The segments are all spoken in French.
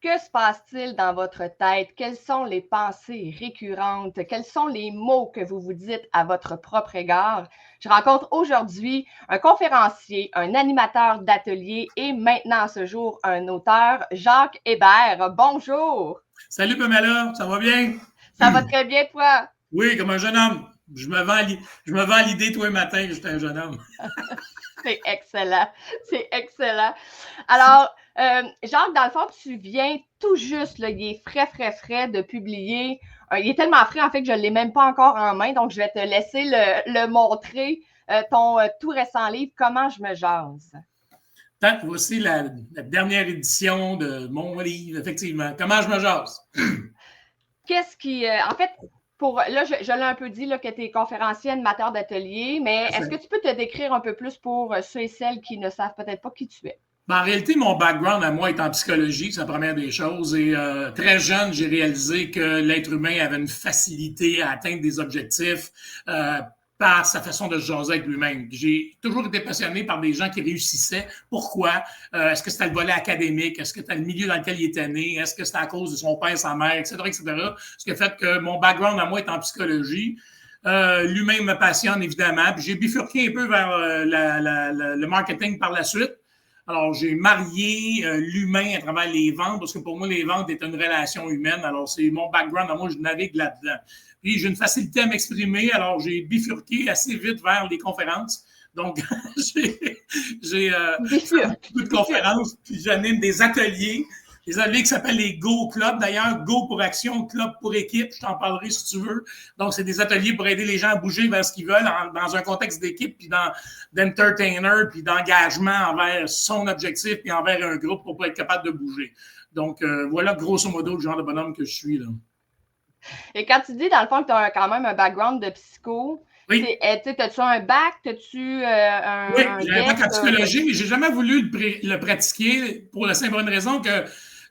Que se passe-t-il dans votre tête? Quelles sont les pensées récurrentes? Quels sont les mots que vous vous dites à votre propre égard? Je rencontre aujourd'hui un conférencier, un animateur d'atelier et maintenant à ce jour un auteur, Jacques Hébert. Bonjour! Salut Pamela, ça va bien? Ça va très bien, toi? Oui, comme un jeune homme. Je me vends à l'idée tous les matins que j'étais un jeune homme. C'est excellent, c'est excellent. Alors, Jacques, dans le fond, tu viens tout juste, là, il est frais de publier. Il est tellement frais, en fait, que je ne l'ai même pas encore en main, donc je vais te laisser le montrer, ton tout récent livre, Comment je me jase. Voici la dernière édition de mon livre, effectivement. Comment je me jase? Qu'est-ce qui, en fait, là, je l'ai un peu dit là, que tu es conférencier, animateur d'atelier, mais est-ce que tu peux te décrire un peu plus pour ceux et celles qui ne savent peut-être pas qui tu es? En réalité, mon background à moi est en psychologie, c'est la première des choses. Et très jeune, j'ai réalisé que l'être humain avait une facilité à atteindre des objectifs par sa façon de se jaser avec lui-même. J'ai toujours été passionné par des gens qui réussissaient. Pourquoi? Est-ce que c'était le volet académique? Est-ce que c'était le milieu dans lequel il était né? Est-ce que c'était à cause de son père, sa mère, etc., etc.? Ce qui a fait que mon background à moi est en psychologie. L'humain me passionne, évidemment. Puis j'ai bifurqué un peu vers le marketing par la suite. Alors, j'ai marié l'humain à travers les ventes, parce que pour moi, les ventes est une relation humaine. Alors, c'est mon background. Alors, moi, je navigue là-dedans. Puis, j'ai une facilité à m'exprimer. Alors, j'ai bifurqué assez vite vers les conférences. Donc, j'ai beaucoup de conférences, puis j'anime des ateliers qui s'appellent les Go Club. D'ailleurs, Go pour action, Club pour équipe. Je t'en parlerai si tu veux. Donc, c'est des ateliers pour aider les gens à bouger vers ce qu'ils veulent dans un contexte d'équipe, puis d'entertainer, puis d'engagement envers son objectif, puis envers un groupe pour être capable de bouger. Donc, voilà grosso modo le genre de bonhomme que je suis, là. Et quand tu dis, dans le fond, que tu as quand même un background de psycho, oui. T'as-tu un bac? T'as-tu oui, j'ai un bac en psychologie, mais j'ai jamais voulu le pratiquer pour la simple bonne raison que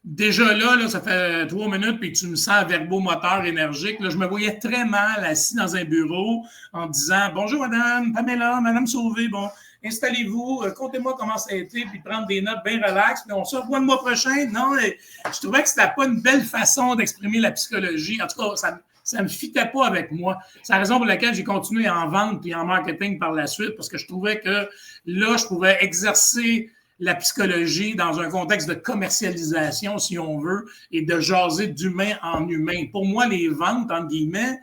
déjà là, ça fait 3 minutes, puis tu me sens verbomoteur, énergique. Là, je me voyais très mal assis dans un bureau en disant « Bonjour, madame Pamela, madame Sauvé, bon, installez-vous, contez-moi comment ça a été, puis prendre des notes bien relax, puis on se revoit le mois prochain. » Non, je trouvais que c'était pas une belle façon d'exprimer la psychologie. En tout cas, ça ne me fitait pas avec moi. C'est la raison pour laquelle j'ai continué en vente puis en marketing par la suite, parce que je trouvais que là, je pouvais exercer la psychologie dans un contexte de commercialisation, si on veut, et de jaser d'humain en humain. Pour moi, les ventes, entre guillemets,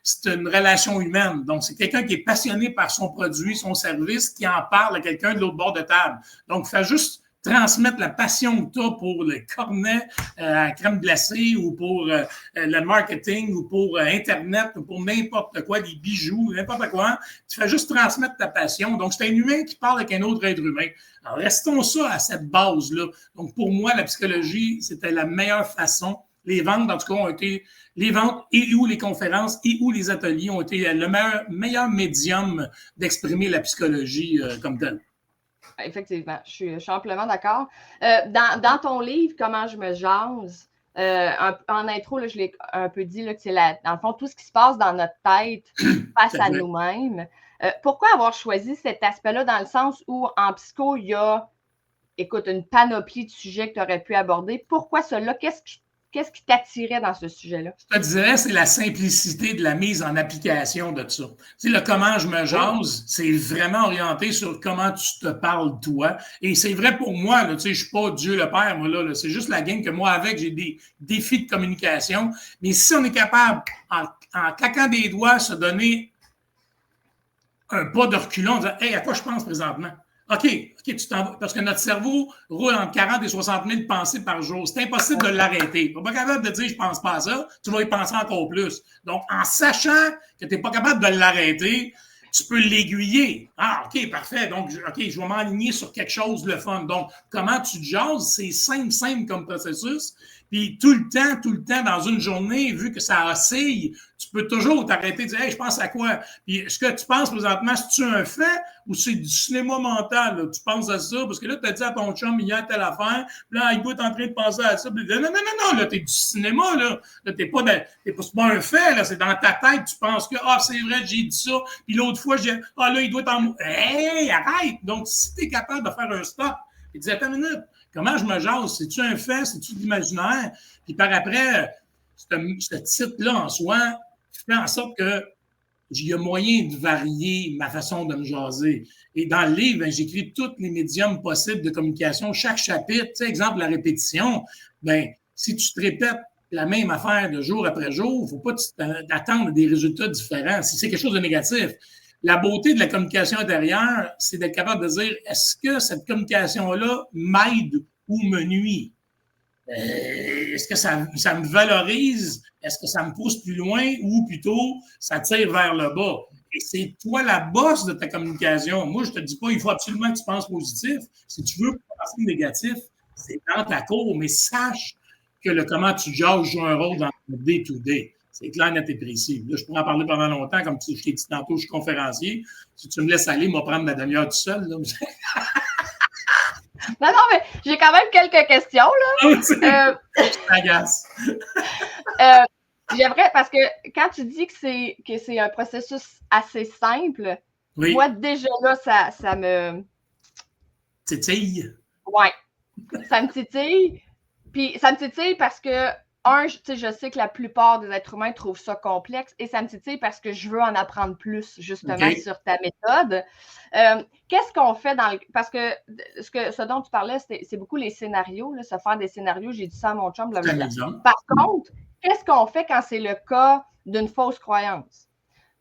c'est une relation humaine. Donc, c'est quelqu'un qui est passionné par son produit, son service, qui en parle à quelqu'un de l'autre bord de table. Donc, fais juste transmettre la passion que tu as pour le cornet à crème glacée ou pour le marketing ou pour Internet ou pour n'importe quoi, des bijoux, n'importe quoi. Tu fais juste transmettre ta passion. Donc, c'est un humain qui parle avec un autre être humain. Alors, restons ça à cette base-là. Donc, pour moi, la psychologie, c'était la meilleure façon. Les ventes, en tout cas, ont été les ventes et ou les conférences et ou les ateliers ont été le meilleur médium d'exprimer la psychologie comme telle. Effectivement, je suis amplement d'accord. Dans ton livre, Comment je me jase, en intro, là, je l'ai un peu dit, là, que c'est dans le fond, tout ce qui se passe dans notre tête face à nous-mêmes. Pourquoi avoir choisi cet aspect-là dans le sens où en psycho, il y a, écoute, une panoplie de sujets que tu aurais pu aborder. Pourquoi cela? Qu'est-ce qui t'attirait dans ce sujet-là? Je te dirais, c'est la simplicité de la mise en application de ça. Tu sais, le comment je me jase, c'est vraiment orienté sur comment tu te parles toi. Et c'est vrai pour moi, là, tu sais, je suis pas Dieu le Père, moi, là, c'est juste la game que moi, avec, j'ai des défis de communication. Mais si on est capable, en claquant des doigts, se donner un pas de reculon, en disant, hey, à quoi je pense présentement? OK, tu t'en vas. Parce que notre cerveau roule entre 40 et 60 000 pensées par jour. C'est impossible de l'arrêter. Tu n'es pas capable de dire je pense pas à ça, tu vas y penser encore plus. Donc, en sachant que tu n'es pas capable de l'arrêter, tu peux l'aiguiller. Ah, OK, parfait. Donc, OK, je vais m'aligner sur quelque chose de fun. Donc, comment tu jases, c'est simple comme processus. Puis tout le temps, dans une journée, vu que ça oscille, tu peux toujours t'arrêter et dire « Hey, je pense à quoi? » Puis ce que tu penses présentement, c'est-tu un fait ou c'est du cinéma mental? Là? Tu penses à ça? Parce que là, tu as dit à ton chum hier telle affaire, puis là, il doit être en train de penser à ça. Puis là, non, là, t'es du cinéma, là. Là, c'est pas un fait, là. C'est dans ta tête, tu penses que, c'est vrai, j'ai dit ça. Puis l'autre fois, là, il doit être en... Hey, arrête! Donc, si t'es capable de faire un stop, et dis, attends une minute, Comment je me jase? C'est-tu un fait? C'est-tu de l'imaginaire? Puis par après, ce titre-là en soi fait en sorte que il y a moyen de varier ma façon de me jaser. Et dans le livre, ben, j'écris tous les médiums possibles de communication. Chaque chapitre, tu sais, exemple, la répétition, ben, si tu te répètes la même affaire de jour après jour, il ne faut pas attendre des résultats différents. Si c'est quelque chose de négatif, la beauté de la communication intérieure, c'est d'être capable de dire, est-ce que cette communication-là m'aide ou me nuit? Est-ce que ça me valorise? Est-ce que ça me pousse plus loin ou plutôt ça tire vers le bas? Et c'est toi la bosse de ta communication. Moi, je ne te dis pas il faut absolument que tu penses positif. Si tu veux penser négatif, c'est dans ta cour, mais sache que le comment tu jases joue un rôle dans le day-to-day. C'est clair, net et précis. Là, je pourrais en parler pendant longtemps, comme je t'ai dit tantôt, je suis conférencier. Si tu me laisses aller, moi prendre ma demi-heure tout seul. Là. Non, mais j'ai quand même quelques questions, là. Je t'agace. J'aimerais, parce que quand tu dis que c'est un processus assez simple, oui. Moi, déjà là, ça me... Titille. Ouais. Ça me titille. Puis ça me titille parce que, je sais que la plupart des êtres humains trouvent ça complexe et ça me titille parce que je veux en apprendre plus, justement, sur ta méthode. Qu'est-ce qu'on fait parce que ce dont tu parlais, c'est beaucoup les scénarios, là, se faire des scénarios. J'ai dit ça à mon chum. Par contre, qu'est-ce qu'on fait quand c'est le cas d'une fausse croyance?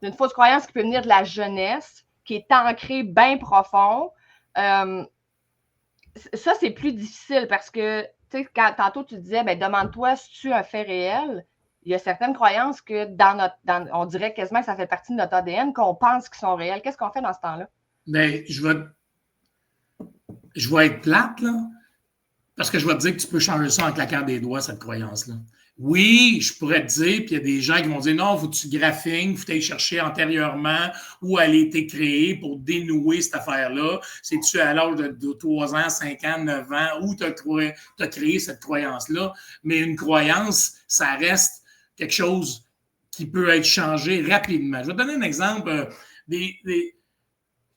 D'une fausse croyance qui peut venir de la jeunesse, qui est ancrée bien profond. Ça, c'est plus difficile parce que, tu sais, tantôt tu disais, demande-toi si tu un fait réel. Il y a certaines croyances que on dirait quasiment que ça fait partie de notre ADN, qu'on pense qu'ils sont réels. Qu'est-ce qu'on fait dans ce temps-là? Bien, je vais être plate, là, parce que je vais te dire que tu peux changer ça en claquant des doigts, cette croyance-là. Oui, je pourrais te dire, puis il y a des gens qui vont dire non, faut que tu graphines, faut que tu ailles chercher antérieurement où elle a été créée pour dénouer cette affaire-là. C'est-tu à l'âge de 3 ans, 5 ans, 9 ans, où tu as créé cette croyance-là? Mais une croyance, ça reste quelque chose qui peut être changé rapidement. Je vais te donner un exemple.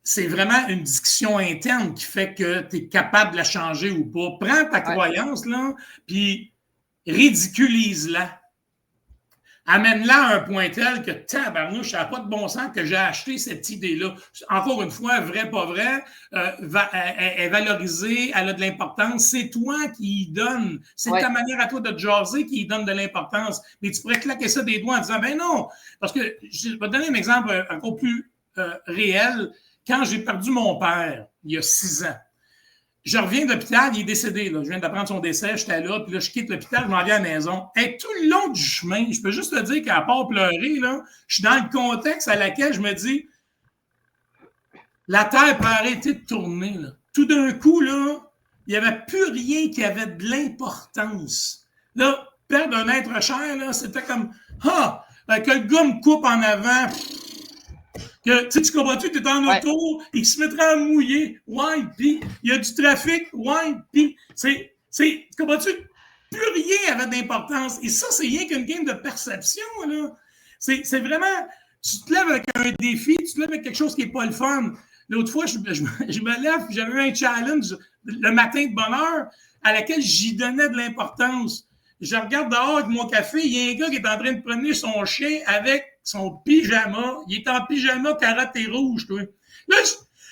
C'est vraiment une discussion interne qui fait que tu es capable de la changer ou pas. Prends ta croyance, là, puis ridiculise-la. Amène-la à un point tel que tabarnouche, ça n'a pas de bon sens que j'ai acheté cette idée-là. Encore une fois, vrai, pas vrai, elle est valorisée, elle a de l'importance. C'est toi qui y donne. C'est ta manière à toi de te jaser qui y donne de l'importance. Mais tu pourrais claquer ça des doigts en disant, ben non, parce que je vais te donner un exemple encore plus réel. Quand j'ai perdu mon père, il y a 6 ans, je reviens de l'hôpital, il est décédé. Là. Je viens d'apprendre son décès, j'étais là, puis là, je quitte l'hôpital, je m'en viens à la maison. Et tout le long du chemin, je peux juste te dire qu'à part pleurer, là, je suis dans le contexte à laquelle je me dis la Terre peut arrêter de tourner. Là. Tout d'un coup, là, il n'y avait plus rien qui avait de l'importance. Là, perdre un être cher, là, c'était comme que le gars me coupe en avant. Que, tu comprends-tu, tu es en auto, il se mettra à mouiller, puis il y a du trafic, puis tu comprends-tu, plus rien avait d'importance. Et ça, c'est rien qu'une game de perception, là. C'est vraiment, tu te lèves avec un défi, tu te lèves avec quelque chose qui n'est pas le fun. L'autre fois, je me lève, j'avais eu un challenge le matin de bonne heure à laquelle j'y donnais de l'importance. Je regarde dehors avec mon café, il y a un gars qui est en train de promener son chien avec son pyjama. Il est en pyjama karaté rouge, toi. Là,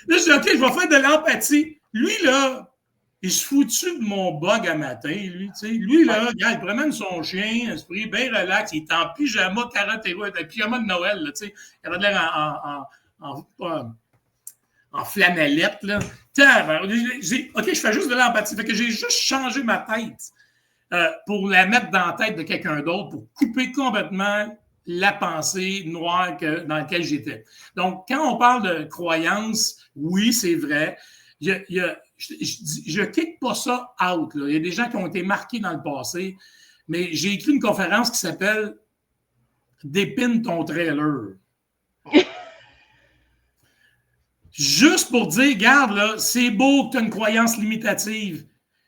je dis, OK, je vais faire de l'empathie. Lui, là, il se fout-tu de mon bug à matin, lui, tu sais. Lui, là, regarde, il promène son chien, esprit bien relax, il est en pyjama karaté rouge, un pyjama de Noël, là, tu sais. Il avait l'air en flanellette, là. OK, je fais juste de l'empathie. Fait que j'ai juste changé ma tête. Pour la mettre dans la tête de quelqu'un d'autre, pour couper complètement la pensée noire dans laquelle j'étais. Donc, quand on parle de croyance, oui, c'est vrai. Je ne kick pas ça out. Là. Il y a des gens qui ont été marqués dans le passé, mais j'ai écrit une conférence qui s'appelle « Dépine ton trailer ». Juste pour dire, regarde, là, c'est beau que tu as une croyance limitative.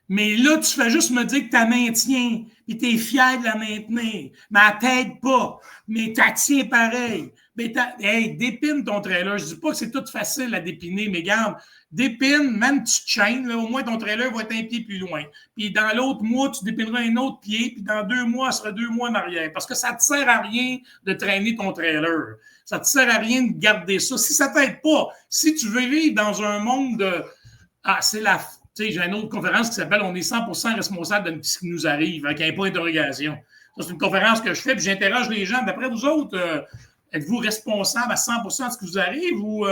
Mais là, tu fais juste me dire que tu la maintiens, puis tu es fier de la maintenir. Mais elle t'aide pas, mais tu la tiens pareil. Dépine ton trailer. Je ne dis pas que c'est tout facile à dépiner, mais garde, dépine, même tu chaînes, là, au moins ton trailer va être un pied plus loin. Puis dans l'autre mois, tu dépineras un autre pied, puis dans 2 mois, ça sera 2 mois en arrière. Parce que ça ne te sert à rien de traîner ton trailer. Ça ne te sert à rien de garder ça. Si ça ne t'aide pas, si tu veux vivre dans un monde de... c'est la... Tu sais, j'ai une autre conférence qui s'appelle « On est 100% responsable de ce qui nous arrive », avec un point d'interrogation. Ça, c'est une conférence que je fais, puis j'interroge les gens. D'après vous autres... êtes-vous responsable à 100% de ce qui vous arrive ou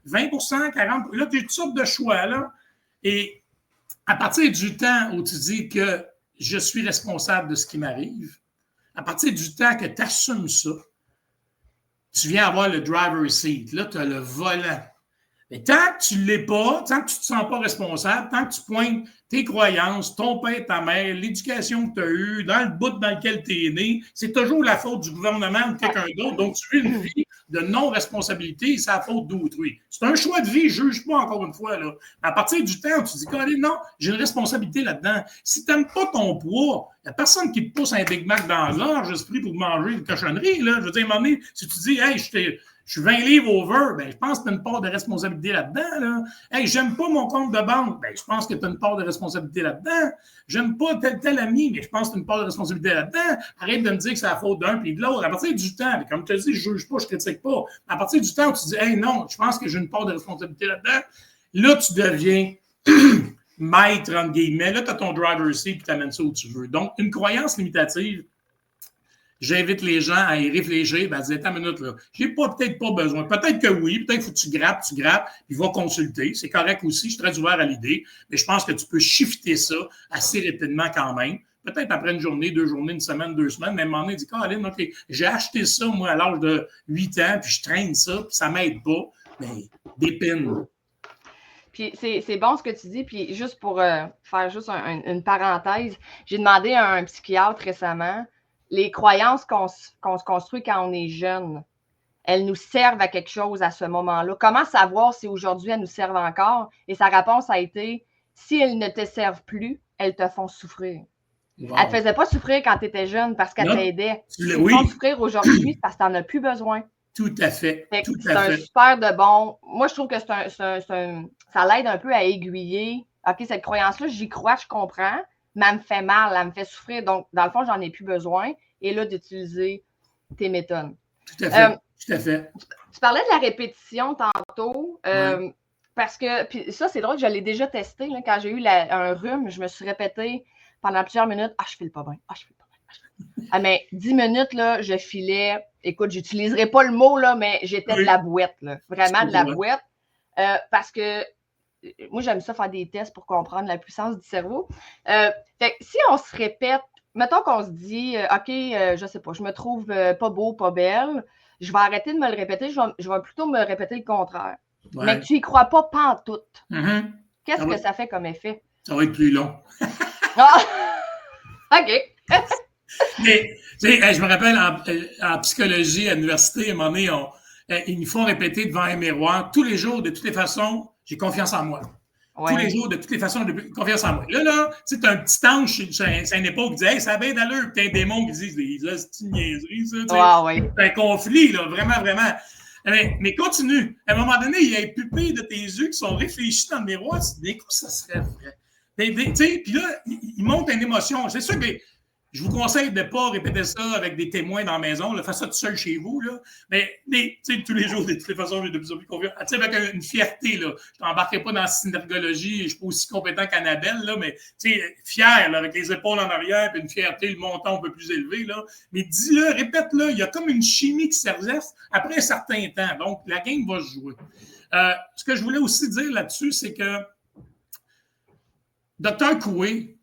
20%, 40%? Là, tu as toutes sortes de choix. Là. Et à partir du temps où tu dis que je suis responsable de ce qui m'arrive, à partir du temps que tu assumes ça, tu viens avoir le driver's seat. Là, tu as le volant. Mais tant que tu ne l'es pas, tant que tu ne te sens pas responsable, tant que tu pointes tes croyances, ton père, ta mère, l'éducation que tu as eue, dans le bout dans lequel tu es né, c'est toujours la faute du gouvernement ou de quelqu'un d'autre. Donc, tu vis une vie de non-responsabilité et c'est la faute d'autrui. C'est un choix de vie, je ne juge pas encore une fois. Là. À partir du temps où tu dis, non, j'ai une responsabilité là-dedans. Si tu n'aimes pas ton poids, il n'y a personne qui te pousse un Big Mac dans l'orge, esprit pour manger une cochonnerie. Là. Je veux dire, à un moment donné, si tu dis, hey, je suis 20 livres over, ben, je pense que tu as une part de responsabilité là-dedans. Là. Hey, j'aime pas mon compte de banque, ben, je pense que tu as une part de responsabilité là-dedans. J'aime pas tel ami, mais je pense que tu as une part de responsabilité là-dedans. Arrête de me dire que c'est la faute d'un puis de l'autre. À partir du temps, comme je te dis, je ne juge pas, je ne critique pas. À partir du temps où tu dis, hey, non, je pense que j'ai une part de responsabilité là-dedans, là, tu deviens maître, entre guillemets. Là, tu as ton driver's seat et tu amènes ça où tu veux. Donc, une croyance limitative, j'invite les gens à y réfléchir, à dire, attends une minute, là, j'ai peut-être pas besoin. Peut-être que oui, peut-être qu'il faut que tu grappes, puis va consulter. C'est correct aussi, je suis très ouvert à l'idée, mais je pense que tu peux shifter ça assez rapidement quand même. Peut-être après une journée, 2 journées, une semaine, 2 semaines, mais à un moment donné, dis, Caroline, OK, j'ai acheté ça, moi, à l'âge de 8 ans, puis je traîne ça, puis ça m'aide pas. Mais dépine. Puis c'est bon ce que tu dis. Puis juste pour faire juste une parenthèse, j'ai demandé à un psychiatre récemment, les croyances qu'on se construit quand on est jeune, elles nous servent à quelque chose à ce moment-là. Comment savoir si aujourd'hui elles nous servent encore? Et sa réponse a été, si elles ne te servent plus, elles te font souffrir. Wow. Elle ne te faisait pas souffrir quand tu étais jeune parce qu'elle t'aidait. Elles te font souffrir aujourd'hui parce que tu n'en as plus besoin. Tout à fait. C'est un super de bon. Moi, je trouve que ça l'aide un peu à aiguiller. OK, cette croyance-là, j'y crois, je comprends, mais elle me fait mal, elle me fait souffrir. Donc, dans le fond, j'en ai plus besoin. Et là, d'utiliser tes méthodes. Tout à fait. Tout à fait. Tu parlais de la répétition tantôt. Parce que, puis ça, c'est drôle, je l'ai déjà testé. Là, quand j'ai eu un rhume, je me suis répété pendant plusieurs minutes, je file pas bien. Mais 10 minutes, là, je filais. Écoute, j'utiliserai pas le mot, là, mais j'étais de la bouette, là. Vraiment de la bouette. Parce que moi, j'aime ça faire des tests pour comprendre la puissance du cerveau. Fait que si on se répète, mettons qu'on se dit, OK, je sais pas, je me trouve pas beau, pas belle, je vais arrêter de me le répéter, je vais plutôt me répéter le contraire. Ouais. Mais que tu y crois pas pantoute. Mm-hmm. Qu'est-ce que ça fait comme effet? Ça va être plus long. OK. Mais, tu sais, je me rappelle en psychologie à l'université, à un moment donné, ils nous font répéter devant un miroir tous les jours, de toutes les façons, j'ai confiance en moi. Ouais. Tous les jours, de toutes les façons, confiance en moi. Là, tu sais, t'as un petit ange c'est une époque qui dit, hey, ça a bien d'allure, puis t'as un démon qui dit, c'est une niaiserie, ça. Wow, ouais. C'est un conflit, là, vraiment, vraiment. Mais continue. À un moment donné, il y a les pupilles de tes yeux qui sont réfléchies dans le miroir, d'un coup, ça serait vrai. Tu sais, puis là, il monte une émotion. C'est sûr que je vous conseille de ne pas répéter ça avec des témoins dans la maison. Là, faites ça tout seul chez vous. Là. Mais tu sais, tous les jours, de toutes les façons, j'ai de plus en plus confiance. Tu sais, avec une fierté, là. Je ne t'embarquerai pas dans la synergologie. Je ne suis pas aussi compétent qu'Annabelle, là, mais tu sais, fier, là, avec les épaules en arrière, puis une fierté, le montant un peu plus élevé. Là. Mais dis-le, répète-le. Il y a comme une chimie qui s'exerce après un certain temps. Donc, la game va se jouer. Ce que je voulais aussi dire là-dessus, c'est que Dr. Coué,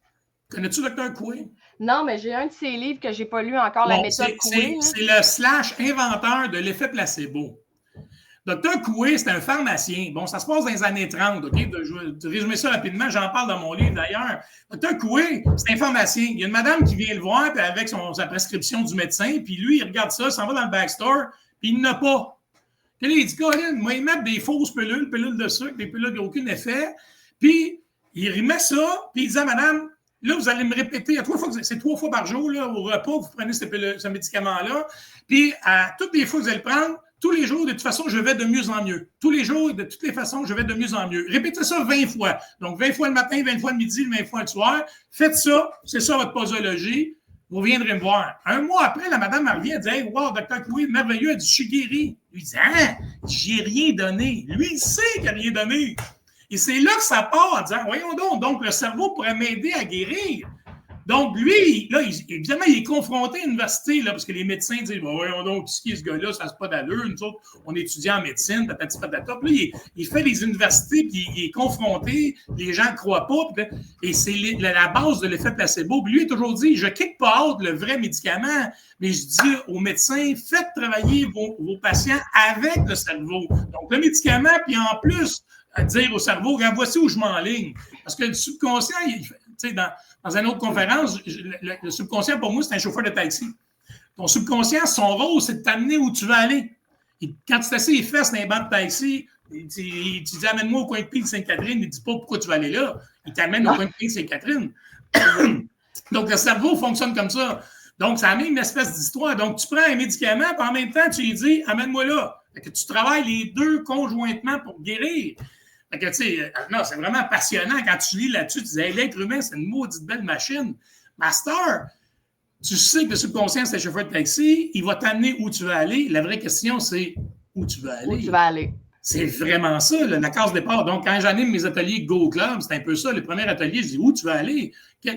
connais-tu Dr. Coué? Non, mais j'ai un de ses livres que je n'ai pas lu encore, la méthode Coué. C'est le / inventeur de l'effet placebo. Dr. Coué, c'est un pharmacien. Bon, ça se passe dans les années 30, OK? Je vais résumer ça rapidement, j'en parle dans mon livre d'ailleurs. Dr. Coué, c'est un pharmacien. Il y a une madame qui vient le voir puis avec sa prescription du médecin, puis lui, il regarde ça, il s'en va dans le backstore, puis il n'a pas. Puis là, il dit, Colin, moi, ils mettent des fausses pilules de sucre, des pilules qui n'ont aucun effet. Puis, il remet ça, puis il dit à madame, là, vous allez me répéter, c'est 3 fois par jour, là, au repas, vous prenez ce médicament-là. Puis, à toutes les fois que vous allez le prendre, tous les jours, de toute façon, je vais de mieux en mieux. Tous les jours, de toutes les façons, je vais de mieux en mieux. Répétez ça 20 fois. Donc, 20 fois le matin, 20 fois le midi, 20 fois le soir. Faites ça. C'est ça votre posologie. Vous viendrez me voir. Un mois après, la madame revient, elle dit « Hey, wow, Dr. Coué, merveilleux. » Elle dit « Je suis guéri. » Lui dit « Hein? J'ai rien donné. » Lui, il sait qu'il n'a rien donné. Et c'est là que ça part en disant « Voyons donc, le cerveau pourrait m'aider à guérir. » Donc, lui, là, évidemment, il est confronté à l'université, là, parce que les médecins disent « Voyons donc, qui est ce gars-là? Ça se passe d'allure. Nous autres, on étudie en médecine, patati patata. » Puis là, il fait les universités, puis il est confronté. Les gens ne croient pas. Et c'est la base de l'effet placebo. Puis lui, il a toujours dit « Je kick pas out le vrai médicament, mais je dis aux médecins, faites travailler vos patients avec le cerveau. Donc, le médicament, puis en plus, à dire au cerveau, regarde, voici où je m'enligne. » Parce que le subconscient, tu sais, dans une autre conférence, le subconscient, pour moi, c'est un chauffeur de taxi. Ton subconscient, son rôle, c'est de t'amener où tu veux aller. Et quand tu t'assieds les fesses dans un banc de taxi, tu dis « Amène-moi au coin de pied de Sainte-Catherine », il ne dit pas pourquoi tu vas aller là. Il t'amène au coin de pied de Sainte-Catherine. Donc, le cerveau fonctionne comme ça. Donc, c'est la même espèce d'histoire. Donc, tu prends un médicament, puis en même temps, tu lui dis « Amène-moi là ». Fait que tu travailles les deux conjointement pour guérir. Fait que, tu sais, non, c'est vraiment passionnant. Quand tu lis là-dessus, tu dis hey, l'être humain, c'est une maudite belle machine. Master, tu sais que le subconscient, c'est le chauffeur de taxi, il va t'amener où tu veux aller. La vraie question, c'est où tu veux aller. Où tu vas aller. C'est vraiment ça, la case départ. Donc, quand j'anime mes ateliers Go Club, c'est un peu ça. Le premier atelier, je dis où tu veux aller?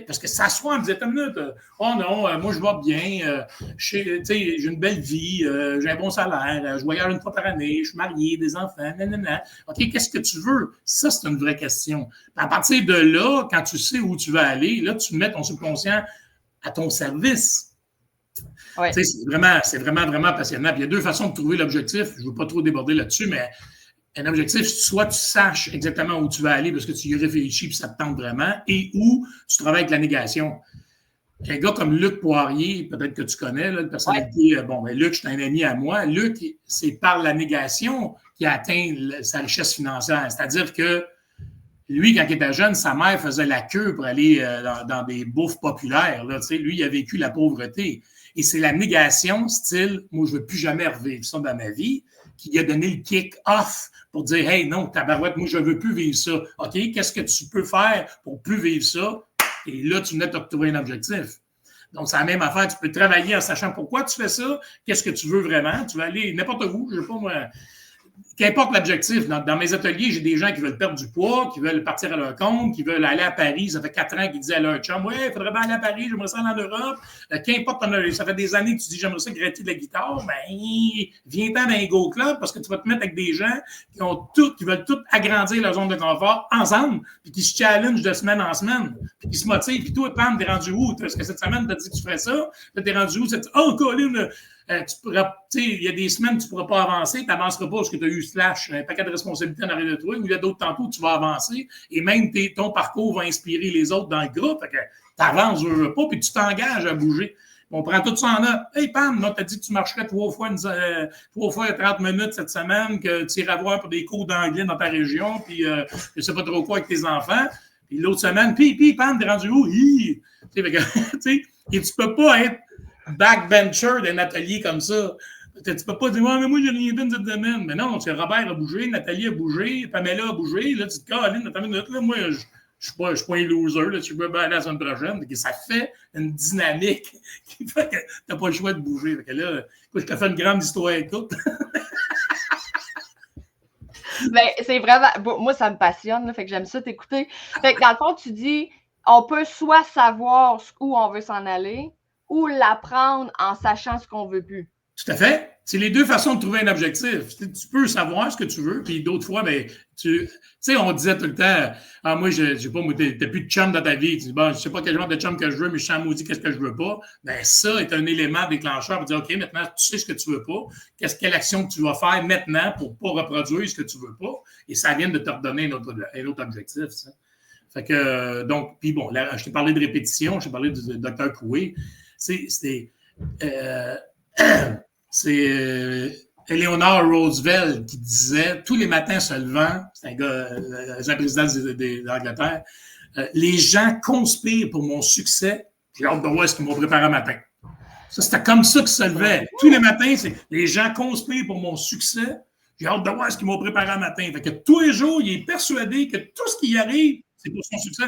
Parce que s'asseoir, on me disait, une minute, oh non, moi je vais bien, j'ai une belle vie, j'ai un bon salaire, je voyage une fois par année, je suis marié, des enfants, nanana. OK, qu'est-ce que tu veux? Ça, c'est une vraie question. À partir de là, quand tu sais où tu veux aller, là, tu mets ton subconscient à ton service. Ouais. C'est vraiment passionnant. Puis il y a deux façons de trouver l'objectif. Je ne veux pas trop déborder là-dessus, mais un objectif, soit tu saches exactement où tu vas aller parce que tu y réfléchis et ça te tente vraiment, et où tu travailles avec la négation. Un gars comme Luc Poirier, peut-être que tu connais, là, le personnalité, Luc, c'est un ami à moi. Luc, c'est par la négation qu'il a atteint sa richesse financière. C'est-à-dire que lui, quand il était jeune, sa mère faisait la queue pour aller dans des bouffes populaires. Là, lui, il a vécu la pauvreté. Et c'est la négation, style, moi, je ne veux plus jamais revivre ça dans ma vie, qui lui a donné le kick-off pour dire, hey, non, tabarouette, moi, je ne veux plus vivre ça. OK, qu'est-ce que tu peux faire pour plus vivre ça? Et là, tu venais de trouver un objectif. Donc, c'est la même affaire. Tu peux travailler en sachant pourquoi tu fais ça, qu'est-ce que tu veux vraiment. Tu veux aller n'importe où, je ne sais pas moi. Qu'importe l'objectif, dans mes ateliers, j'ai des gens qui veulent perdre du poids, qui veulent partir à leur compte, qui veulent aller à Paris. Ça fait 4 ans qu'ils disaient à leur chum, ouais, il faudrait bien aller à Paris, j'aimerais ça aller en Europe. Qu'importe, ça fait des années que tu dis, j'aimerais ça gratter de la guitare. Ben, viens-t'en dans un Go Club parce que tu vas te mettre avec des gens qui veulent tout agrandir leur zone de confort ensemble, puis qui se challenge de semaine en semaine, puis qui se motivent. Puis toi, Pam, t'es rendu où? Parce que cette semaine, t'as dit que tu ferais ça. Là, t'es rendu où? Oh, Colin, il y a des semaines, tu ne pourras pas avancer, tu n'avanceras pas parce que tu as eu un paquet de responsabilités en arrière de toi, ou il y a d'autres tantôt où tu vas avancer, et même ton parcours va inspirer les autres dans le groupe. Tu avances, je ne veux pas, puis tu t'engages à bouger. On prend tout ça en note. Hey, Pam, tu as dit que tu marcherais 3 fois 30 minutes cette semaine, que tu irais voir pour des cours d'anglais dans ta région, puis je ne sais pas trop quoi avec tes enfants. Puis l'autre semaine, puis Pam, t'es rendu où? Et tu ne peux pas être backbencher d'un atelier comme ça. Tu ne peux pas dire, mais moi, j'ai rien fait cette semaine. Mais non, c'est Robert a bougé, Nathalie a bougé, Pamela a bougé. Là, tu te dis, Caroline, là, moi, je ne suis pas un loser. Là, je peux bien aller la semaine prochaine. Ça fait une dynamique qui fait que tu n'as pas le choix de bouger. Fait que là, écoute, je te fais une grande histoire avec tout. Ben, c'est vraiment. Moi, ça me passionne, là, fait que j'aime ça t'écouter. Fait que dans le fond, tu dis, on peut soit savoir où on veut s'en aller, ou l'apprendre en sachant ce qu'on veut plus. Tout à fait. C'est les deux façons de trouver un objectif. Tu peux savoir ce que tu veux, puis d'autres fois, ben, tu sais, on disait tout le temps, moi, je sais pas, moi, t'as plus de chum dans ta vie. Tu dis, bon, je sais pas quel genre de chum que je veux, mais je sens maudit qu'est-ce que je veux pas. Ben, ça est un élément déclencheur pour dire, OK, maintenant, tu sais ce que tu veux pas. Quelle action que tu vas faire maintenant pour pas reproduire ce que tu veux pas. Et ça vient de te redonner un autre objectif, ça. Fait que, donc, puis bon, là, je t'ai parlé de répétition, je t'ai parlé du Dr. Coué. C'est Eleanor Roosevelt qui disait, tous les matins se levant, c'est un gars, un président d'Angleterre, les gens conspirent pour mon succès, j'ai hâte de voir ce qu'ils m'ont préparé un matin. Ça, c'était comme ça que ça se levait. Tous les matins, les gens conspirent pour mon succès. J'ai hâte de voir ce qu'ils m'ont préparé un matin. Fait que tous les jours, il est persuadé que tout ce qui y arrive, c'est pour son succès.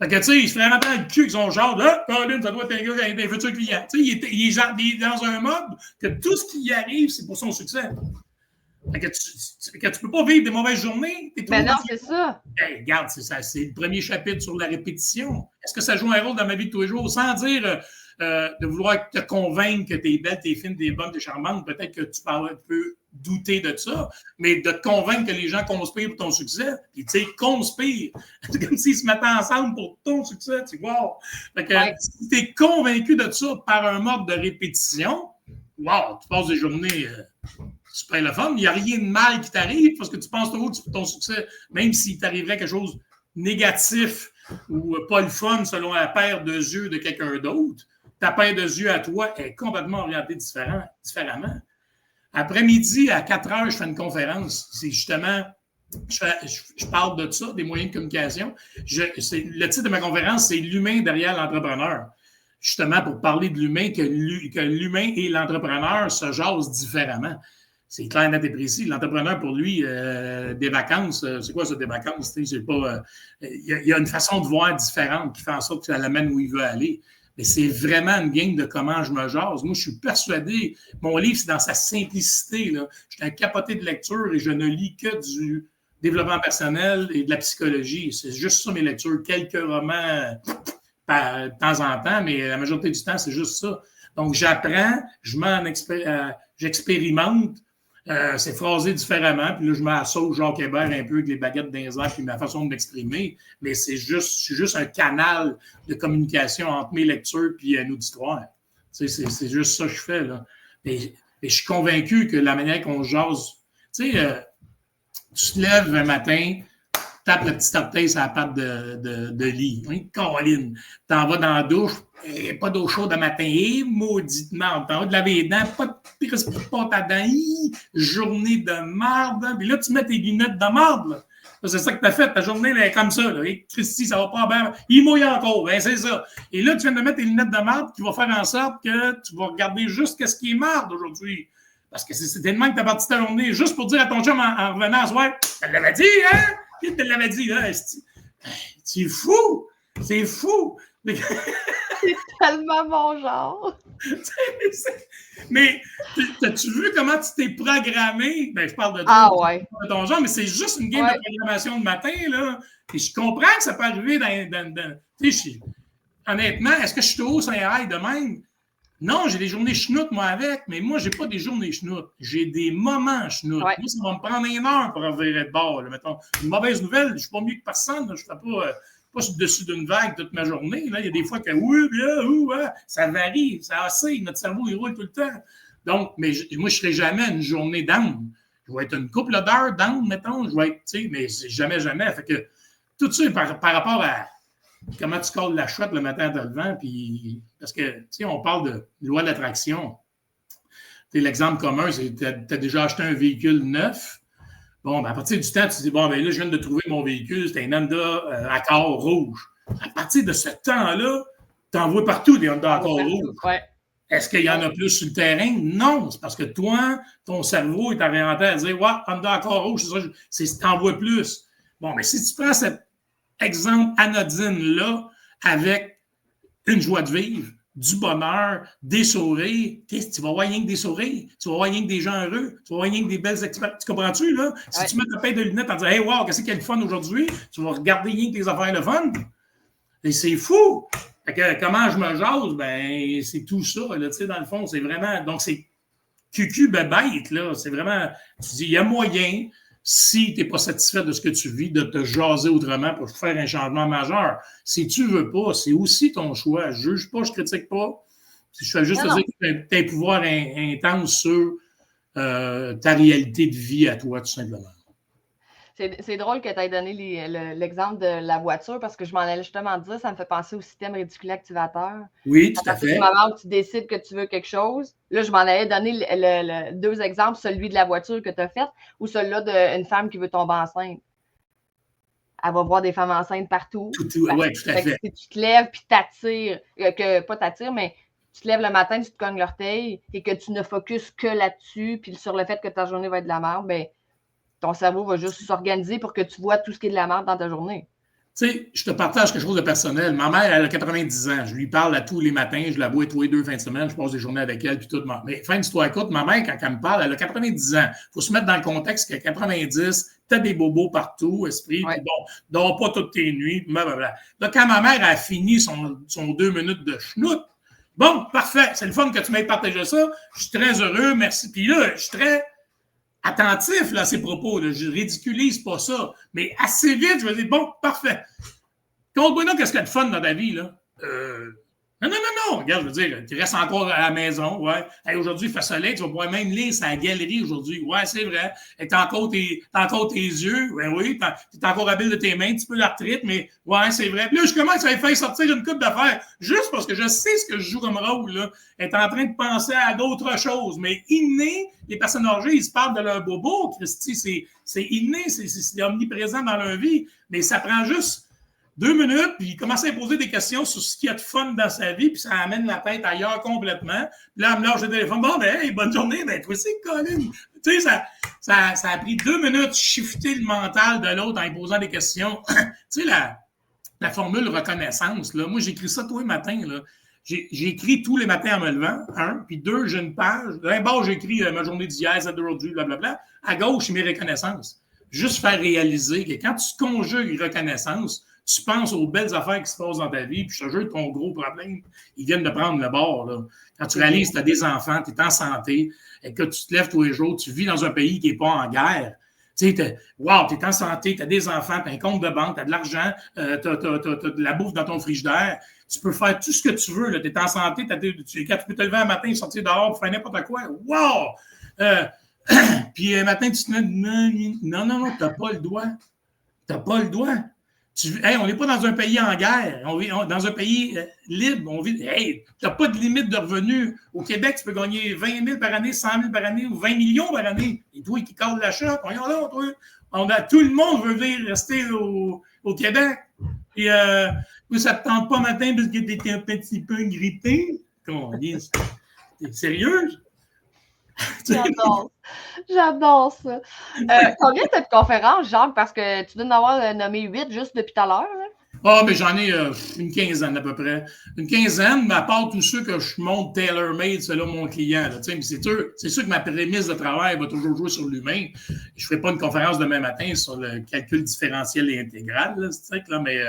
Fait que, tu sais, il se fait rentrer dans le cul avec son genre, là, Colin, ça doit être un gars qui a des futurs clients. Tu sais, il est dans un mode que tout ce qui y arrive, c'est pour son succès. Fait que tu peux pas vivre des mauvaises journées. Mais non, c'est ça. Hey, regarde, c'est le premier chapitre sur la répétition. Est-ce que ça joue un rôle dans ma vie de tous les jours? Sans dire de vouloir te convaincre que t'es belle, t'es fine, t'es bonne, t'es charmante, peut-être que tu peux douter de ça, mais de te convaincre que les gens conspirent pour ton succès, puis tu sais, conspirent. C'est comme s'ils se mettaient ensemble pour ton succès, tu vois. Fait que si t'es convaincu de ça par un mode de répétition, wow, tu passes des journées super le fun. Il n'y a rien de mal qui t'arrive parce que tu penses toujours que c'est ton succès, même s'il t'arriverait quelque chose de négatif ou pas le fun selon la paire de yeux de quelqu'un d'autre. Ta paire de yeux à toi est complètement orientée différemment. Après-midi, à 4 heures, je fais une conférence. C'est justement, je parle de ça, des moyens de communication. Le titre de ma conférence, c'est « L'humain derrière l'entrepreneur ». Justement, pour parler de l'humain, que l'humain et l'entrepreneur se jasent différemment. C'est clair, net et précis. L'entrepreneur, pour lui, des vacances, c'est quoi ça, des vacances? C'est pas. Il y a une façon de voir différente qui fait en sorte que ça l'amène où il veut aller. Mais c'est vraiment une game de comment je me jase. Moi, je suis persuadé. Mon livre, c'est dans sa simplicité. Je suis un capoté de lecture et je ne lis que du développement personnel et de la psychologie. C'est juste ça, mes lectures. Quelques romans de temps en temps, mais la majorité du temps, c'est juste ça. Donc, j'apprends, j'expérimente. C'est phrasé différemment, puis là, je mets à la sauce Jacques Hébert un peu avec les baguettes dans les airs puis ma façon de m'exprimer, mais je suis juste un canal de communication entre mes lectures puis un auditoire. C'est juste ça que je fais, là. Et je suis convaincu que la manière qu'on jase, tu sais, tu te lèves un matin, tapes le petit orteil sur la patte de lit. Oui, Caroline, t'en vas dans la douche, pas d'eau chaude le matin, mauditement, t'en vas de laver les dents, pas de pire pas ta dent, journée de marde. Puis là, tu mets tes lunettes de marde, là. C'est ça que t'as fait, ta journée elle est comme ça. Là. Et Christy, ça va pas bien. Il mouille encore, ben c'est ça. Et là, tu viens de mettre tes lunettes de marde qui va faire en sorte que tu vas regarder juste ce qui est marde aujourd'hui. Parce que c'est tellement que t'as parti ta journée juste pour dire à ton chum en revenant à soir, elle l'avait dit, hein? Qui te l'avait dit, là? C'est fou! C'est fou! C'est tellement mon genre! Mais as-tu vu comment tu t'es programmé? Ben, je parle de ton genre, mais c'est juste une game de programmation de matin, là. Et je comprends que ça peut arriver honnêtement, est-ce que je suis haut sur un rail de même? Non, j'ai des journées chenoutes, moi, avec, mais moi, j'ai pas des journées chenoutes. J'ai des moments chenoutes. Ouais. Moi, ça va me prendre 1 heure pour revirer de bord. Là. Mettons, une mauvaise nouvelle, je suis pas mieux que personne. Là. Je ne fais pas sur le dessus d'une vague toute ma journée. Là. Il y a des fois que ça varie, ça oscille, notre cerveau, il roule tout le temps. Donc, mais moi, je ne serai jamais une journée down. Je vais être une couple d'heures down, mettons. Je vais être, tu sais, mais c'est jamais. Fait que tout ça, par rapport à comment tu colles la chouette le matin en te levant, puis parce que, tu sais, on parle de loi de l'attraction. L'exemple commun, c'est que tu as déjà acheté un véhicule neuf. Bon, ben à partir du temps, tu te dis, bon, ben là, je viens de trouver mon véhicule, c'est un Honda Accord rouge. À partir de ce temps-là, tu en vois partout des Honda Accord rouges. Ouais. Est-ce qu'il y en a plus sur le terrain? Non, c'est parce que toi, ton cerveau est orienté à dire, ouais, Honda Accord rouge, c'est ça, tu en vois plus. Bon, mais si tu prends cet exemple anodine-là avec une joie de vivre, du bonheur, des sourires, tu vas voir rien que des sourires, tu vas voir rien que des gens heureux, tu vas voir rien que des belles expériences. Tu comprends-tu, là? Si tu mets ta paire de lunettes en disant, hey, wow, qu'est-ce qu'il y a de fun aujourd'hui? Tu vas regarder rien que tes affaires de fun. Et c'est fou! Fait que, comment je me jase? Ben, c'est tout ça, là, tu sais, dans le fond, c'est vraiment. Donc, c'est cucu bête, là. C'est vraiment. Tu dis, il y a moyen. Si tu n'es pas satisfait de ce que tu vis, de te jaser autrement pour faire un changement majeur. Si tu ne veux pas, c'est aussi ton choix. Je ne juge pas, je ne critique pas. Je fais juste te dire que tu as un pouvoir intense sur ta réalité de vie à toi, tout simplement. C'est drôle que tu aies donné l'exemple de la voiture parce que je m'en allais justement dire, ça me fait penser au système réticulé activateur. Oui, tout à fait. Du moment où tu décides que tu veux quelque chose, là, je m'en allais donner deux exemples, celui de la voiture que tu as faite ou celui-là d'une femme qui veut tomber enceinte. Elle va voir des femmes enceintes partout. Oui, tout à fait. Si tu te lèves puis t'attires, pas t'attires, mais tu te lèves le matin, tu te cognes l'orteil et que tu ne focuses que là-dessus, puis sur le fait que ta journée va être de la merde, ben, ton cerveau va juste s'organiser pour que tu vois tout ce qui est de la merde dans ta journée. Tu sais, je te partage quelque chose de personnel. Ma mère, elle a 90 ans. Je lui parle à tous les matins. Je la vois tous les 2 fins de semaine. Je passe des journées avec elle. Puis tout. Mais fin d'histoire, écoute, ma mère, quand elle me parle, elle a 90 ans. Il faut se mettre dans le contexte qu'à 90, t'as des bobos partout, esprit. Puis bon, dors pas toutes tes nuits. Blablabla. Là, quand ma mère a fini son 2 minutes de schnout, bon, parfait. C'est le fun que tu m'aies partagé ça. Je suis très heureux. Merci. Puis là, je suis très attentif là, à ses propos. Là. Je ridiculise pas ça. Mais assez vite, je vais dire, bon, parfait. Claude Bruno, qu'est-ce qu'il y a de fun dans ta vie, là? Non. Regarde, je veux dire, tu restes encore à la maison, ouais. Hey, aujourd'hui, il fait soleil, tu vas pouvoir même lire sa galerie aujourd'hui. Ouais, c'est vrai. T'as encore tes yeux. Ouais, oui, t'es encore habile de tes mains, un petit peu d'arthrite, mais ouais, c'est vrai. Puis là, je commence à faire sortir une coupe d'affaires, juste parce que je sais ce que je joue comme rôle, là. Elle est en train de penser à d'autres choses. Mais inné, les personnes âgées, ils se parlent de leur bobo, Christy. C'est inné, c'est omniprésent dans leur vie. Mais ça prend juste 2 minutes, puis il commence à poser des questions sur ce qu'il y a de fun dans sa vie, puis ça amène la tête ailleurs complètement. Puis là, elle me lâche le téléphone. Bon, ben, hey, bonne journée, ben, toi aussi, Colin. Tu sais, ça a pris 2 minutes shifter le mental de l'autre en lui posant des questions. Tu sais, la formule reconnaissance, là, moi, j'écris ça tous les matins, là. J'écris tous les matins en me levant, 1, puis 2, j'ai une page. D'un bord, j'écris ma journée d'hier, ça aujourd'hui, blablabla. À gauche, j'ai mes reconnaissances. Juste faire réaliser que quand tu conjugues reconnaissance, tu penses aux belles affaires qui se passent dans ta vie, puis je te jure, ton gros problème, ils viennent de prendre le bord. Là. Quand tu réalises que tu as des enfants, tu es en santé, et que tu te lèves tous les jours, tu vis dans un pays qui n'est pas en guerre. Tu sais, tu es en santé, tu as des enfants, tu as un compte de banque, tu as de l'argent, tu as de la bouffe dans ton frigidaire. Tu peux faire tout ce que tu veux. Tu es en santé, quand tu peux te lever un matin et sortir dehors pour faire n'importe quoi. Wow! Puis un matin, tu te dis non, tu n'as pas le droit. Tu n'as pas le droit. On n'est pas dans un pays en guerre. On vit dans un pays libre. Tu n'as pas de limite de revenus. Au Québec, tu peux gagner 20 000 par année, 100 000 par année ou 20 millions par année. Et toi, qui cadre l'achat, voyons là, toi. Tout le monde veut venir rester au Québec. Et ça ne te tente pas matin parce que tu es un petit peu grippé. Comment on dit? T'es sérieux? J'adore ça. Combien tu as de conférences, Jacques? Parce que tu dois en avoir nommé 8 juste depuis tout à l'heure. Mais j'en ai une quinzaine à peu près. Une quinzaine, mais à part tous ceux que je monte tailor-made, c'est là mon client. Là, c'est sûr que ma prémisse de travail va toujours jouer sur l'humain. Je ne ferai pas une conférence demain matin sur le calcul différentiel et intégral, là, mais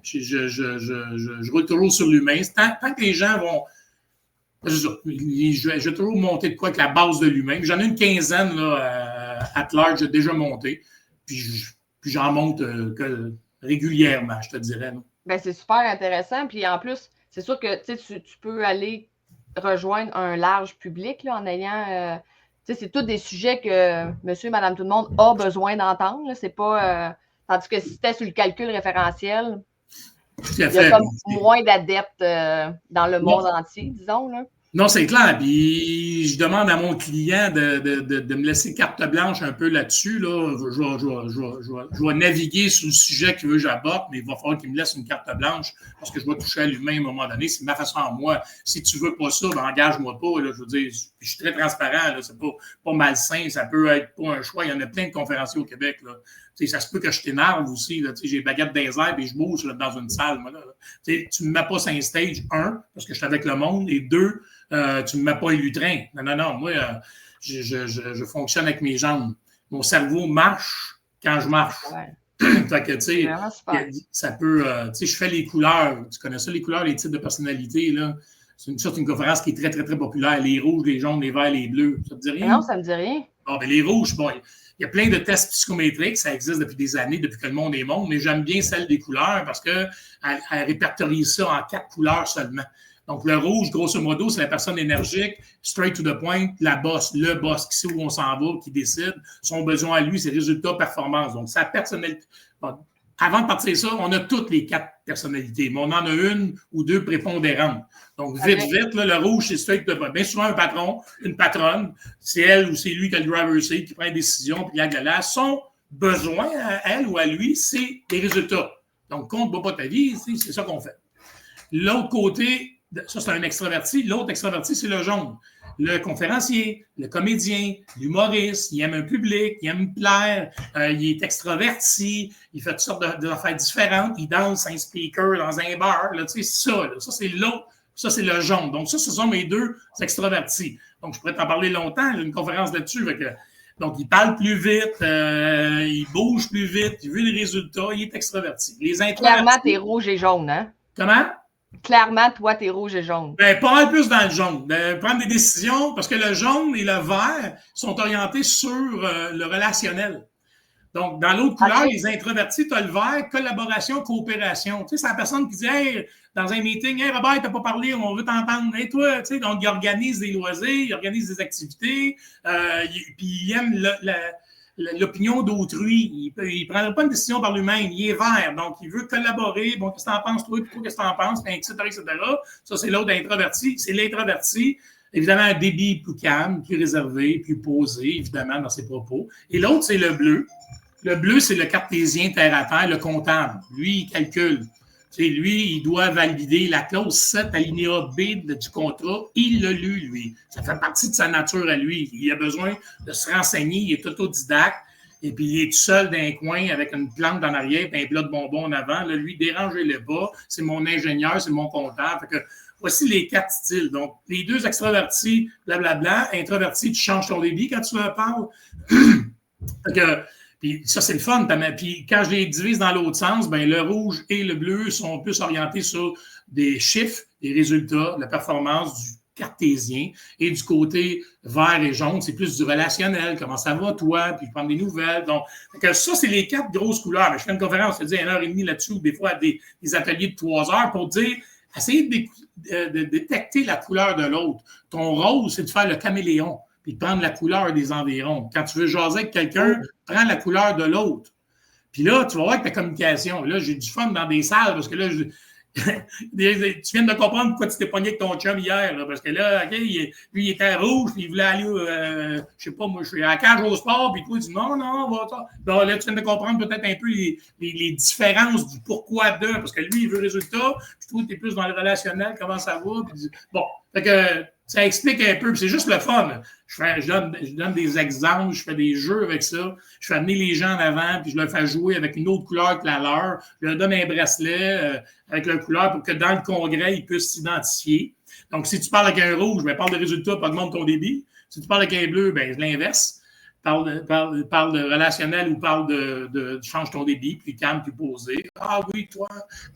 je roule toujours sur l'humain. Tant que les gens vont... Je vais toujours monter de quoi avec la base de l'humain. J'en ai une quinzaine là, at large, j'ai déjà monté. Puis j'en monte régulièrement, je te dirais. Ben, c'est super intéressant. Puis en plus, c'est sûr que tu peux aller rejoindre un large public là, en ayant. C'est tous des sujets que monsieur, madame, tout le monde a besoin d'entendre. C'est pas. Tandis que si c'était sur le calcul référentiel, il y a comme moins d'adeptes dans le monde entier, disons. Là. Non, c'est clair. Puis je demande à mon client de me laisser carte blanche un peu là-dessus. Là. Je vais naviguer sur le sujet qu'il veut que j'aborde, mais il va falloir qu'il me laisse une carte blanche parce que je vais toucher à l'humain à un moment donné. C'est ma façon à moi. Si tu veux pas ça, ben engage-moi pas. Là. Je veux dire, je suis très transparent. Là. C'est pas malsain. Ça peut être pas un choix. Il y en a plein de conférenciers au Québec. Là. Ça se peut que je t'énerve aussi. Là. J'ai baguette des airs et je bouge là, dans une salle. Moi, là. Tu ne me mets pas sur un stage, 1, parce que je suis avec le monde, et 2, tu ne me mets pas élutrin. Non. Moi, je fonctionne avec mes jambes. Mon cerveau marche quand je marche. Ouais. Fait que, tu sais, ça peut... tu sais, je fais les couleurs. Tu connais ça, les couleurs, les types de personnalités, là. C'est une conférence qui est très, très, très populaire. Les rouges, les jaunes, les verts, les bleus. Ça te dit rien? Non, ça me dit rien. Bon, ben les rouges, bon... Il y a plein de tests psychométriques, ça existe depuis des années, depuis que le monde est monde, mais j'aime bien celle des couleurs parce qu'elle répertorie ça en 4 couleurs seulement. Donc, le rouge, grosso modo, c'est la personne énergique, straight to the point, le boss qui sait où on s'en va, qui décide. Son besoin à lui, c'est résultat, performance. Donc, sa personnalité. Bon, avant de partir ça, on a toutes les 4 personnalités, mais on en a une ou 2 prépondérantes. Donc, vite, là, le rouge, c'est straight to the point. Bien souvent, un patron, une patronne, c'est elle ou c'est lui qui a le driver seat, qui prend une décision, puis il glace. Son besoin à elle ou à lui, c'est des résultats. Donc, compte pas ta vie, c'est ça qu'on fait. L'autre côté Ça, c'est un extraverti. L'autre extraverti, c'est le jaune. Le conférencier, le comédien, l'humoriste, il aime un public, il aime plaire, il est extraverti, il fait toutes sortes d'affaires différentes, il danse un speaker dans un bar. Là, tu sais, ça, c'est l'autre. Ça, c'est le jaune. Donc, ça, ce sont mes deux extravertis. Donc, je pourrais t'en parler longtemps. J'ai une conférence là-dessus. Donc, il parle plus vite, il bouge plus vite, il veut les résultats, il est extraverti. Les introvertis... Clairement, t'es rouge et jaune, hein? Comment? Clairement, toi, t'es rouge et jaune. Ben, pas mal plus dans le jaune. Prendre des décisions, parce que le jaune et le vert sont orientés sur le relationnel. Donc, dans l'autre couleur, les introvertis, tu as le vert, collaboration, coopération. Tu sais, c'est la personne qui dit, hey, dans un meeting, hey, Robert, t'as pas parlé, on veut t'entendre. Hey, toi, tu sais, donc, il organise des loisirs, il organise des activités, puis il aime l'opinion d'autrui. Il ne prendra pas une décision par lui-même. Il est vert, donc il veut collaborer. Bon, qu'est-ce que t'en penses, toi? Pourquoi qu'est-ce que t'en penses? Etc., etc. Ça, c'est l'autre introverti. C'est l'introverti. Évidemment, un débit plus calme, plus réservé, plus posé, évidemment, dans ses propos. Et l'autre, c'est le bleu. Le bleu, c'est le cartésien terre-à-terre, le comptable. Lui, il calcule. C'est lui, il doit valider la clause 7 alinéa B du contrat. Il l'a lu, lui. Ça fait partie de sa nature à lui. Il a besoin de se renseigner. Il est autodidacte. Et puis, il est tout seul dans un coin avec une plante en arrière et un plat de bonbons en avant. Là, lui, dérangez-le pas. C'est mon ingénieur, c'est mon comptable. Fait que, voici les 4 styles. Donc, les 2 extravertis, blablabla. Introverti, tu changes ton débit quand tu leur parles. Fait que, puis ça, c'est le fun. Puis quand je les divise dans l'autre sens, ben le rouge et le bleu sont plus orientés sur des chiffres, des résultats, la performance du cartésien. Et du côté vert et jaune, c'est plus du relationnel. Comment ça va, toi? Puis prendre des nouvelles. Donc, ça, c'est les 4 grosses couleurs. Mais je fais une conférence, je te dis 1h30 là-dessus, ou des fois des ateliers de 3 heures pour dire, essayer de détecter la couleur de l'autre. Ton rôle, c'est de faire le caméléon. Puis de prendre la couleur des environs. Quand tu veux jaser avec quelqu'un, prends la couleur de l'autre. Puis là, tu vas voir que ta communication, là, j'ai du fun dans des salles, parce que là, tu viens de comprendre pourquoi tu t'es pogné avec ton chum hier, là, parce que là, okay, lui, il était rouge, puis il voulait aller, je sais pas, moi, je suis à la cage au sport, puis toi, il dit non, on va ça. Bon, là, tu viens de comprendre peut-être un peu les différences du pourquoi de, parce que lui, il veut le résultat, puis toi, tu es plus dans le relationnel, comment ça va, puis bon, fait que ça explique un peu, puis c'est juste le fun. Je donne des exemples, je fais des jeux avec ça, je fais amener les gens en avant, puis je leur fais jouer avec une autre couleur que la leur. Je leur donne un bracelet avec leur couleur pour que dans le congrès, ils puissent s'identifier. Donc, si tu parles avec un rouge, ben, parle de résultats, pas augmente ton débit. Si tu parles avec un bleu, ben, l'inverse. Parle de relationnel ou parle de change ton débit, plus calme, plus posé. Ah oui, toi,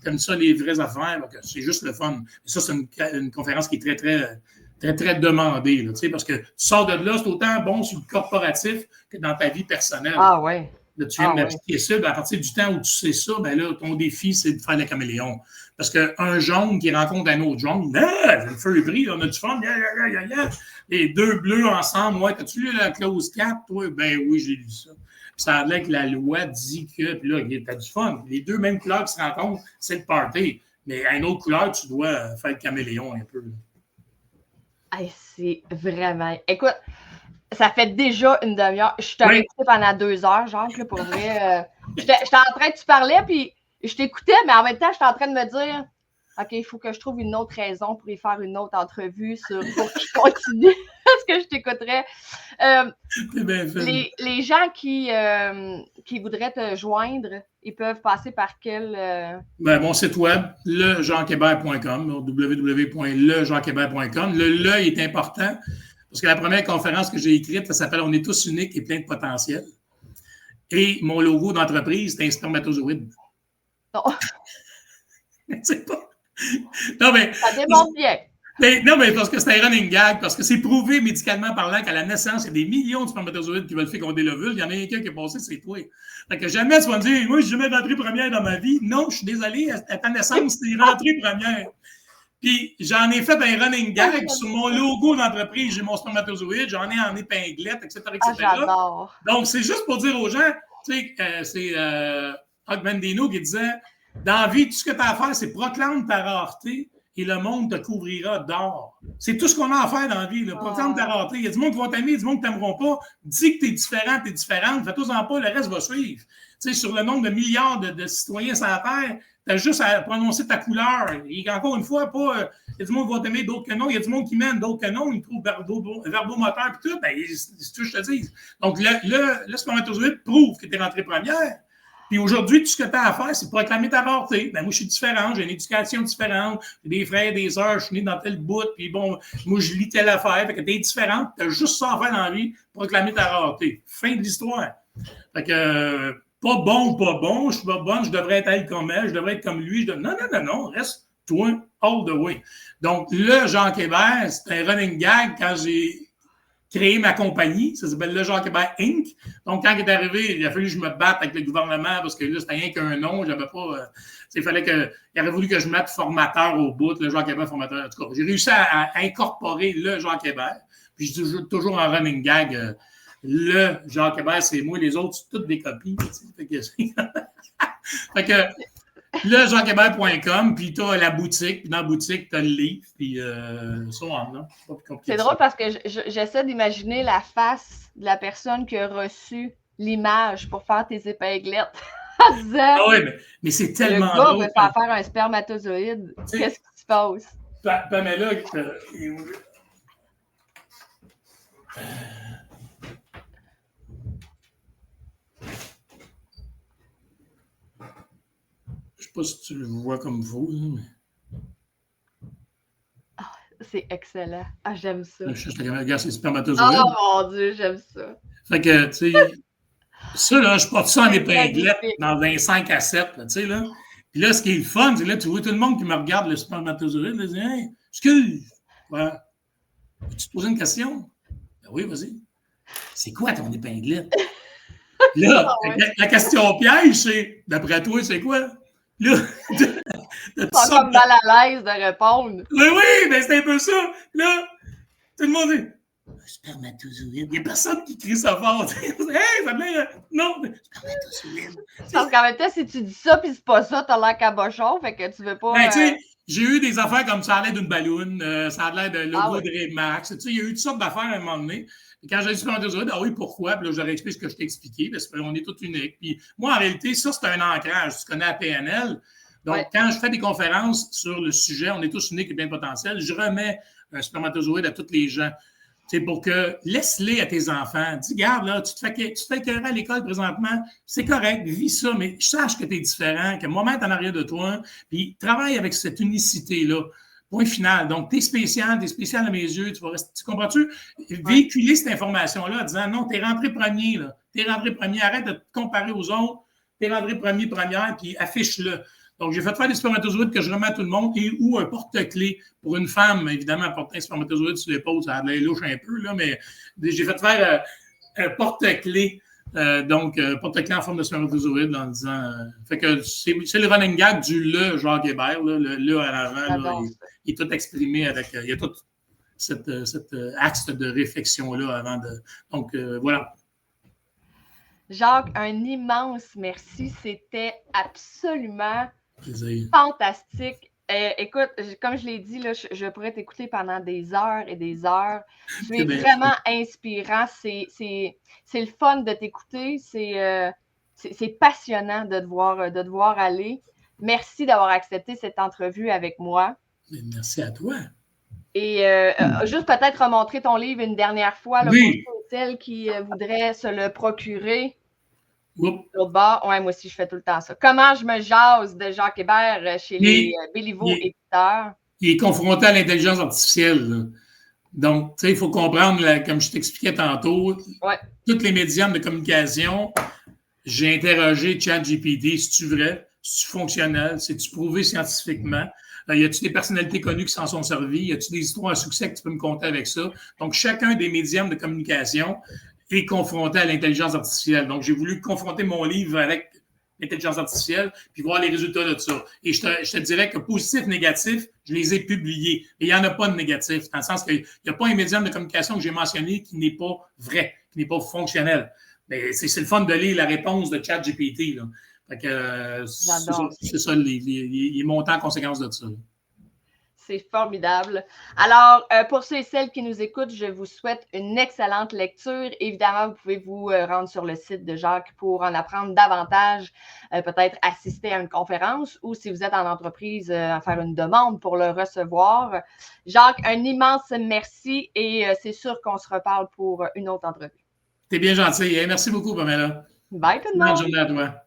t'aimes ça, les vraies affaires. Donc, c'est juste le fun. Et ça, c'est une conférence qui est très demandée, là, parce que tu sors de là, c'est autant bon sur le corporatif que dans ta vie personnelle. Ah ouais. Là, tu viens de m'appliquer ça. À partir du temps où tu sais ça, ben là, ton défi, c'est de faire le caméléon. Parce qu'un jaune qui rencontre un autre jaune, le feu est pris, on a du fun, les 2 bleus ensemble, ouais, as-tu lu la clause 4, toi? Ben oui, j'ai lu ça. Puis ça a l'air que la loi dit que, puis là, t'as du fun. Les 2 mêmes couleurs qui se rencontrent, c'est le party. Mais à une autre couleur, tu dois faire le caméléon un peu. Hey, c'est vraiment... Écoute, ça fait déjà une demi-heure. Je t'aurais écouté pendant 2 heures, Jacques, là, pour vrai. J'étais en train de... Tu parlais, puis je t'écoutais, mais en même temps, j'étais en train de me dire, OK, il faut que je trouve une autre raison pour y faire une autre entrevue pour que je continue, parce que je t'écouterais. Les gens qui voudraient te joindre, ils peuvent passer par quel... mon site web, lejeanquébert.com, www.lejeanquébert.com. Le est important parce que la première conférence que j'ai écrite, ça s'appelle « On est tous uniques et plein de potentiel ». Et mon logo d'entreprise, c'est un spermatozoïde. Non. C'est pas... Non, mais... Ça démontre bien. Non, mais parce que c'est un running gag, parce que c'est prouvé médicalement parlant qu'à la naissance, il y a des millions de spermatozoïdes qui veulent féconder l'ovule. Il y en a un qui est passé, c'est toi. Fait que jamais tu vas me dire, moi, je suis jamais rentré première dans ma vie. Non, je suis désolé, à ta naissance, t'es rentré première. Puis j'en ai fait un running gag sur mon logo d'entreprise. J'ai mon spermatozoïde, j'en ai en épinglette, etc., etc. J'adore. Donc, c'est juste pour dire aux gens, tu sais, c'est Hug Mandino qui disait, dans la vie, tout ce que tu as à faire, c'est proclame ta rareté et le monde te couvrira d'or. C'est tout ce qu'on a à faire dans la vie. Proclame ta rareté. Il y a du monde qui va t'aimer, il y a du monde qui ne t'aimeront pas. Dis que tu es différent, tu es différente. Fais-toi-en pas, le reste va suivre. Tu sais, sur le nombre de milliards de citoyens sur la Terre, tu as juste à prononcer ta couleur. Et encore une fois, pas Il y a du monde qui va t'aimer, d'autres que non. Il y a du monde qui m'aime, d'autres que non. Ils trouvent verbomoteur et tout. Ben, c'est tout, je te dis. Donc, le spermatozoïde prouve que tu es rentrée première. Puis aujourd'hui, tout ce que tu as à faire, c'est pour réclamer ta rareté. Ben, moi, je suis différent, j'ai une éducation différente, j'ai des frères, des sœurs, je suis né dans tel bout, puis bon, moi, je lis telle affaire. Fait que tu es différente, tu as juste ça à faire dans la vie pour réclamer ta rareté. Fin de l'histoire. Fait que, pas bon, je suis pas bonne, je devrais être comme elle, je devrais être comme lui. Non, reste toi, all the way. Donc, le Jacques Hébert, c'est un running gag quand j'ai créé ma compagnie, ça s'appelle Le Jacques Hébert Inc. Donc, quand il est arrivé, il a fallu que je me batte avec le gouvernement parce que là, c'était rien qu'un nom. J'avais pas. Il aurait voulu que je mette formateur au bout, le Jacques Hébert formateur. En tout cas, j'ai réussi à incorporer le Jacques Hébert. Puis je dis toujours en running gag, le Jacques Hébert, c'est moi, les autres, c'est toutes des copies. Fait que lejacquehébert.com, puis tu as la boutique, puis dans la boutique, tu as le livre, puis ça, non? C'est drôle parce que j'essaie d'imaginer la face de la personne qui a reçu l'image pour faire tes épinglettes. Ah oui, mais c'est tellement drôle. drôle. Le gars veut faire un spermatozoïde. Qu'est-ce qui se passe? Pamela, je sais pas si tu le vois comme vous. Mais... Ah, c'est excellent. Ah, j'aime ça. Regarde, c'est spermatozoïdes. Oh mon Dieu, j'aime ça. Fait que, tu sais, ça, là, je porte ça en épinglette dans un 5 à 7, tu sais, là. Puis là, ce qui est le fun, c'est là, tu vois tout le monde qui me regarde le spermatozoïde, là, dit, hey, excuse, ouais. Peux-tu te poser une question? Ben oui, vas-y. C'est quoi ton épinglette? Là, la question piège, c'est, d'après toi, c'est quoi? Là, pas comme mal à l'aise de répondre. Oui, mais c'est un peu ça. Là, tout le monde dit spermatozoïde. Il n'y a personne qui crie ça fort. Hey, ça me non, spermatozoïde. Parce qu'en même temps, si tu dis ça puis c'est pas ça, t'as l'air cabochon, fait que tu veux pas. Ben, tu sais, j'ai eu des affaires comme ça a l'air d'une balloune, ça a l'air de logo de Red Max. Tu sais, il y a eu toutes sortes d'affaires à un moment donné. Et quand j'ai dit spermatozoïde, ah oui, pourquoi? Puis là, je leur explique ce que je t'ai expliqué, parce qu'on est tous uniques. Puis moi, en réalité, ça, c'est un ancrage. Tu connais la PNL. Donc, quand je fais des conférences sur le sujet, on est tous uniques et bien potentiels, je remets un spermatozoïde à tous les gens. C'est pour que laisse-les à tes enfants. Dis, regarde, là, tu te fais écœurer à l'école présentement, c'est correct, vis ça, mais sache que tu es différent, que moi, être en arrière de toi, puis travaille avec cette unicité-là. Point final. Donc, t'es spécial à mes yeux, tu vas rester, tu comprends-tu? Véhiculer cette information-là en disant, non, t'es rentré premier, là. T'es rentré premier, arrête de te comparer aux autres, t'es rentré premier, première, puis affiche-le. Donc, j'ai fait faire des spermatozoïdes que je remets à tout le monde et ou un porte-clés. Pour une femme, évidemment, porter un spermatozoïde sur l'épaule, ça a l'air louche un peu, là, mais j'ai fait faire un porte-clés. Donc, porte-clés en forme de spermatozoïde en disant... fait que c'est le running gag du le Jacques Hébert, là, le à l'avant, là, il est tout exprimé avec... il y a tout cet axe de réflexion-là avant de... Donc, voilà. Jacques, un immense merci. C'était absolument plaisir. Fantastique. Écoute, comme je l'ai dit, là, je pourrais t'écouter pendant des heures et des heures. Tu es vraiment inspirant. C'est le fun de t'écouter. C'est passionnant de te voir aller. Merci d'avoir accepté cette entrevue avec moi. Merci à toi. Et juste peut-être remontrer ton livre une dernière fois là, pour celles qui voudraient se le procurer. L'autre bord, ouais, moi aussi, je fais tout le temps ça. Comment je me jase de Jacques Hébert chez les Béliveau éditeurs? Il est confronté à l'intelligence artificielle. Là. Donc, tu sais, il faut comprendre, là, comme je t'expliquais tantôt, tous les médiums de communication, j'ai interrogé ChatGPT, c'est-tu vrai? C'est-tu fonctionnel? C'est-tu prouvé scientifiquement? Y a-t-il des personnalités connues qui s'en sont servies? Y a-t-il des histoires à succès que tu peux me conter avec ça? Donc, chacun des médiums de communication est confronté à l'intelligence artificielle. Donc, j'ai voulu confronter mon livre avec l'intelligence artificielle puis voir les résultats de ça. Et je te dirais que positif, négatif, je les ai publiés. Et il n'y en a pas de négatif, dans le sens qu'il n'y a pas un médium de communication que j'ai mentionné qui n'est pas vrai, qui n'est pas fonctionnel. Mais c'est le fun de lire la réponse de ChatGPT, là. Fait que c'est ça, il est monté en conséquence de ça. C'est formidable. Alors, pour ceux et celles qui nous écoutent, je vous souhaite une excellente lecture. Évidemment, vous pouvez vous rendre sur le site de Jacques pour en apprendre davantage, peut-être assister à une conférence ou si vous êtes en entreprise, à faire une demande pour le recevoir. Jacques, un immense merci et c'est sûr qu'on se reparle pour une autre entrevue. T'es bien gentil. Merci beaucoup, Pamela. Bye tout le monde. Bonne journée à toi.